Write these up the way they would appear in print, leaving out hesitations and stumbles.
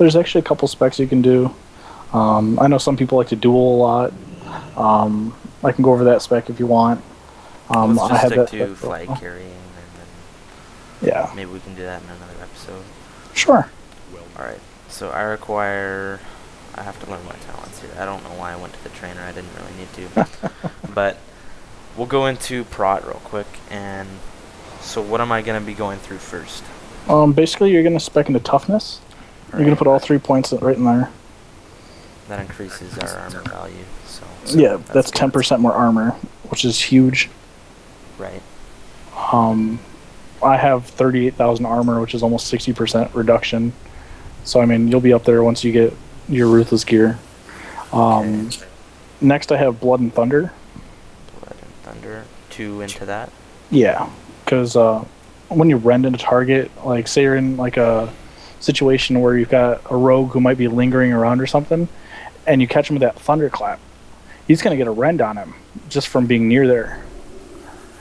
There's actually a couple specs you can do. I know some people like to duel a lot. I can go over that spec if you want. Let's I just have stick that to spec flag well. carrying, and Yeah, then maybe we can do that in another episode. sure. Alright, so I have to learn my talents here. I don't know why I went to the trainer, I didn't really need to. But we'll go into Prot real quick, and so what am I going to be going through first? Basically, you're going to spec into toughness. You're going to put all 3 points right in there. That increases our armor value, so Yeah, that's 10% more armor, which is huge. right. I have 38,000 armor, which is almost 60% reduction. So, I mean, you'll be up there once you get your Ruthless gear. Okay. Next, I have Blood and Thunder. Blood and Thunder. 2 into that. Yeah, because when you rend into target, like say you're in like a situation where you've got a rogue who might be lingering around or something, and you catch him with that thunderclap, he's going to get a rend on him just from being near there.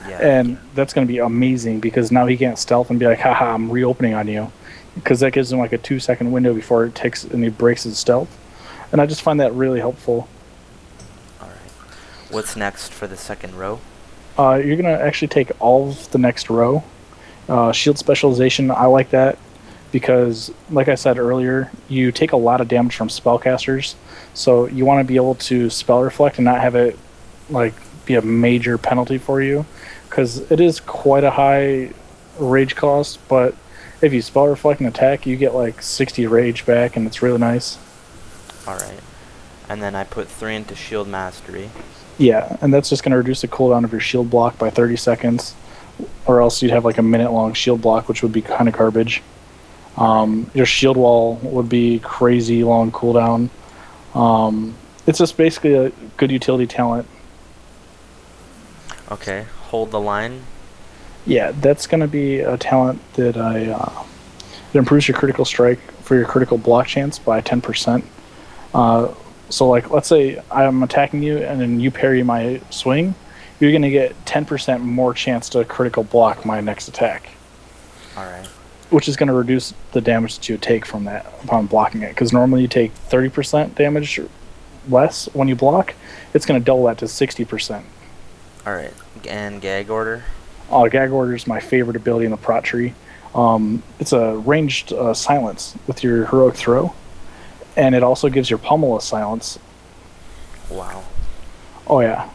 Yeah. And that's going to be amazing because now he can't stealth and be like, haha, I'm reopening on you. Because that gives him like a 2-second window before it takes and he breaks his stealth. And I just find that really helpful. Alright. What's next for the second row? You're going to actually take all of the next row. Shield specialization, I like that because, like I said earlier, you take a lot of damage from spellcasters. So you want to be able to spell reflect and not have it like be a major penalty for you. Because it is quite a high rage cost, but if you spell reflect and attack, you get like 60 rage back, and it's really nice. Alright. And then I put 3 into Shield Mastery. Yeah, and that's just going to reduce the cooldown of your shield block by 30 seconds, or else you'd have like a minute-long shield block, which would be kind of garbage. Your shield wall would be crazy long cooldown. It's just basically a good utility talent. Okay. Hold the line. Yeah, that's going to be a talent that it improves your critical strike for your critical block chance by 10%. So, like, let's say I'm attacking you and then you parry my swing, you're going to get 10% more chance to critical block my next attack. Alright. Which is going to reduce the damage that you take from that upon blocking it. Because normally you take 30% damage less when you block. It's going to double that to 60%. Alright. And Gag Order? Gag Order is my favorite ability in the Prot tree. It's a ranged silence with your heroic throw, and it also gives your pommel a silence. Wow. Oh yeah.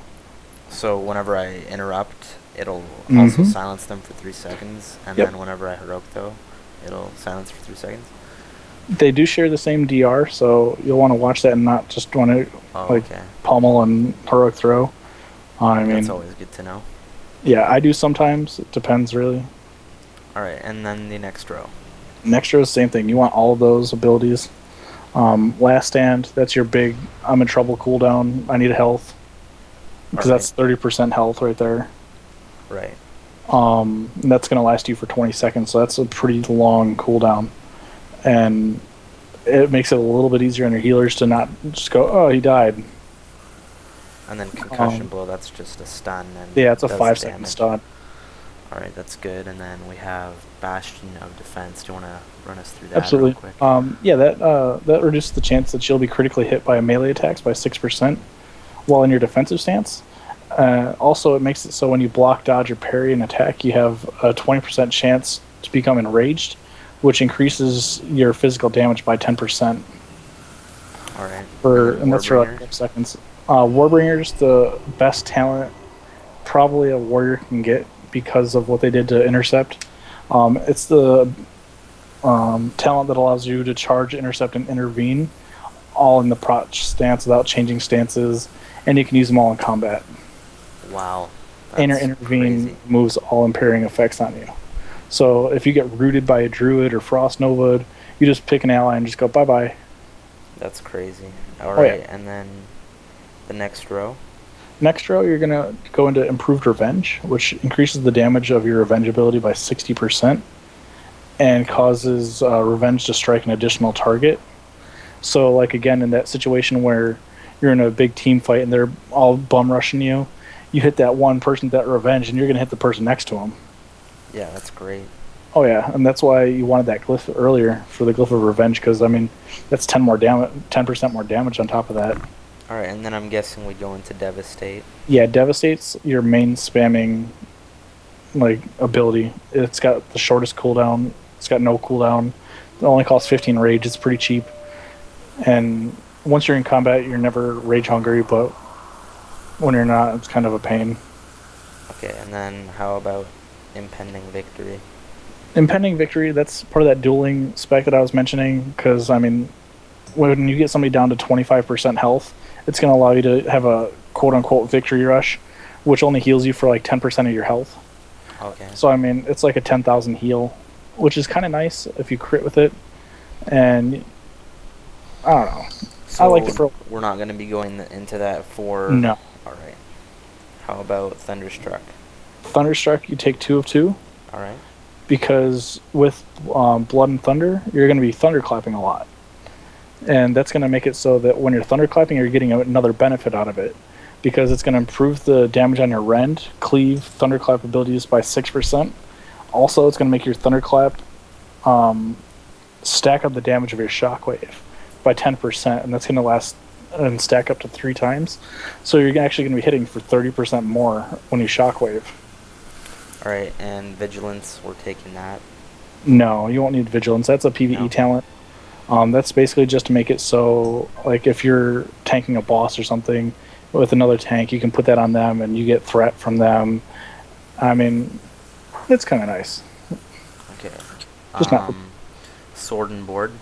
So whenever I interrupt, it'll also silence them for 3 seconds, and then whenever I heroic throw, it'll silence for 3 seconds. They do share the same DR, so you'll want to watch that and not just want to pommel and heroic throw. I mean, that's always good to know. Yeah, I do sometimes. It depends, really. Alright, and then the next row. Next row is the same thing. You want all of those abilities. Last Stand, that's your big, I'm in trouble cooldown. I need health. Because that's 30% health right there. Right. And that's going to last you for 20 seconds, so that's a pretty long cooldown. And it makes it a little bit easier on your healers to not just go, oh, he died. And then Concussion Blow, that's just a stun. And yeah, it's a 5-second stun. Alright, that's good. And then we have Bastion of Defense. Do you want to run us through that Absolutely. real quick? Yeah, that reduces the chance that you'll be critically hit by melee attacks by 6% while in your defensive stance. Also, it makes it so when you block, dodge, or parry an attack, you have a 20% chance to become enraged, which increases your physical damage by 10%. Alright. And that's for like 5 seconds. Warbringer's the best talent probably a warrior can get because of what they did to Intercept. It's the talent that allows you to charge, intercept, and intervene all in the Prot stance without changing stances, and you can use them all in combat. Wow. And your intervene moves all impairing effects on you. So if you get rooted by a druid or frost nova, you just pick an ally and just go bye-bye. That's crazy. Alright, and then the next row? Next row, you're going to go into Improved Revenge, which increases the damage of your Revenge ability by 60% and causes Revenge to strike an additional target. So, like, again, in that situation where you're in a big team fight and they're all bum rushing you, you hit that one person with that Revenge and you're going to hit the person next to him. Yeah, that's great. Oh yeah, and that's why you wanted that glyph earlier for the glyph of revenge, because I mean, that's 10% more damage on top of that. All right, and then I'm guessing we go into Devastate. Yeah, devastates your main spamming like ability. It's got the shortest cooldown. It's got no cooldown. It only costs 15 rage. It's pretty cheap. And once you're in combat, you're never rage hungry, but when you're not, it's kind of a pain. Okay, and then how about Impending Victory? Impending victory, that's part of that dueling spec that I was mentioning, because I mean, when you get somebody down to 25% health, it's going to allow you to have a quote-unquote victory rush, which only heals you for like 10% of your health. Okay. So I mean, it's like a 10,000 heal, which is kind of nice if you crit with it. And I don't know. So I like it for. we're not going to be going into that for... No. Alright. How about Thunderstruck? Thunderstruck, you take 2 of 2, Alright. because with Blood and Thunder, you're going to be thunderclapping a lot. And that's going to make it so that when you're thunderclapping, you're getting another benefit out of it. Because it's going to improve the damage on your rend, cleave thunderclap abilities by 6%. Also, it's going to make your thunderclap stack up the damage of your shockwave by 10%, and that's going to last and stack up to 3 times. So you're actually going to be hitting for 30% more when you shockwave. Alright, and Vigilance, we're taking that. No, you won't need Vigilance. That's a PvE talent. That's basically just to make it so, like, if you're tanking a boss or something with another tank, you can put that on them and you get threat from them. I mean, it's kind of nice. Okay. Just not. Sword and Board.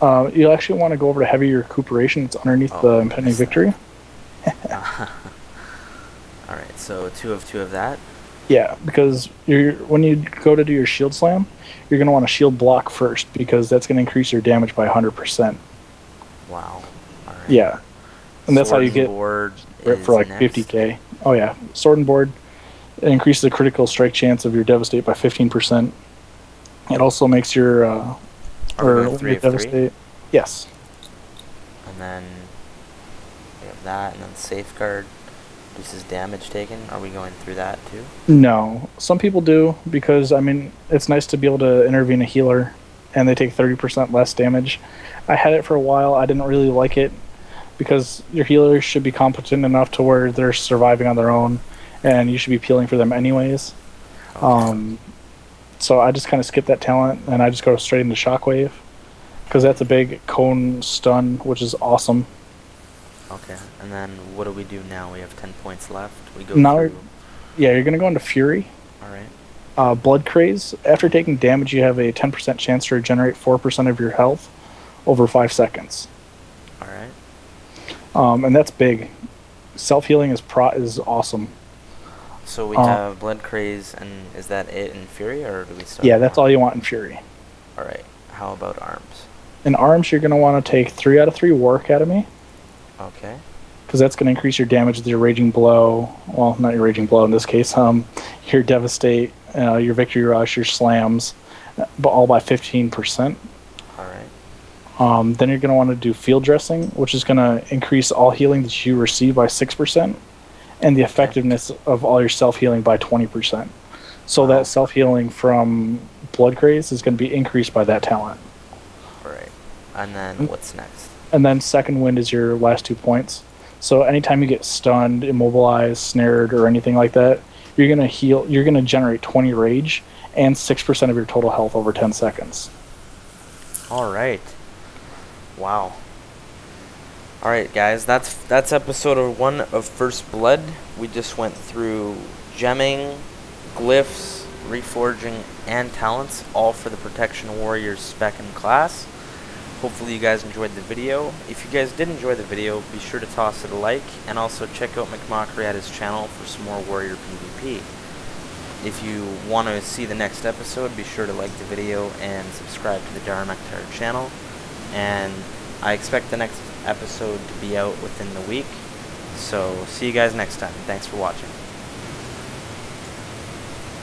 You actually want to go over to Heavy Recuperation. It's underneath the Impending Victory. Alright, so 2 of 2 of that. Yeah, because when you go to do your shield slam, you're going to want to shield block first, because that's going to increase your damage by 100%. Wow. Alright. Yeah. And that's how Sword you get Board for like next. 50k. Oh yeah, Sword and Board. It increases the critical strike chance of your Devastate by 15%. It also makes your Are we going 3 of 3? Devastate. Yes. And then we have that, and then Safeguard reduces damage taken. Are we going through that too? No, some people do, because I mean, it's nice to be able to intervene a healer, and they take 30% less damage. I had it for a while. I didn't really like it, because your healers should be competent enough to where they're surviving on their own, and you should be peeling for them anyways. Okay. So I just kind of skip that talent, and I just go straight into Shockwave, because that's a big cone stun, which is awesome. Okay, and then what do we do now? We have 10 points left. We go Now, through... yeah, you're going to go into Fury. Alright. Blood Craze. After taking damage, you have a 10% chance to regenerate 4% of your health over 5 seconds. Alright. And that's big. Self-healing is awesome. So we have Blood Craze, and is that it in Fury, or do we still... Yeah, that's all you want in Fury. Alright, how about Arms? In Arms, you're going to want to take 3 out of 3 War Academy, Okay. because that's going to increase your damage with your Raging Blow. Well, not your Raging Blow in this case. Your Devastate, your Victory Rush, your Slams, but all by 15%. Alright. Then you're going to want to do Field Dressing, which is going to increase all healing that you receive by 6%, and the effectiveness of all your self-healing by 20%. So that self-healing from Blood Craze is going to be increased by that talent. Alright. And then what's next? And then Second Wind is your last 2 points. So anytime you get stunned, immobilized, snared, or anything like that, you're going to heal. You're going to generate 20 rage and 6% of your total health over 10 seconds. Alright. Wow. Alright guys, that's episode 1 of First Blood. We just went through gemming, glyphs, reforging, and talents, all for the Protection Warriors spec and class. Hopefully you guys enjoyed the video. If you guys did enjoy the video, be sure to toss it a like, and also check out McMockery at his channel for some more Warrior PvP. If you want to see the next episode, be sure to like the video and subscribe to the DaraMactire channel. And I expect the next episode to be out within the week. So see you guys next time. Thanks for watching.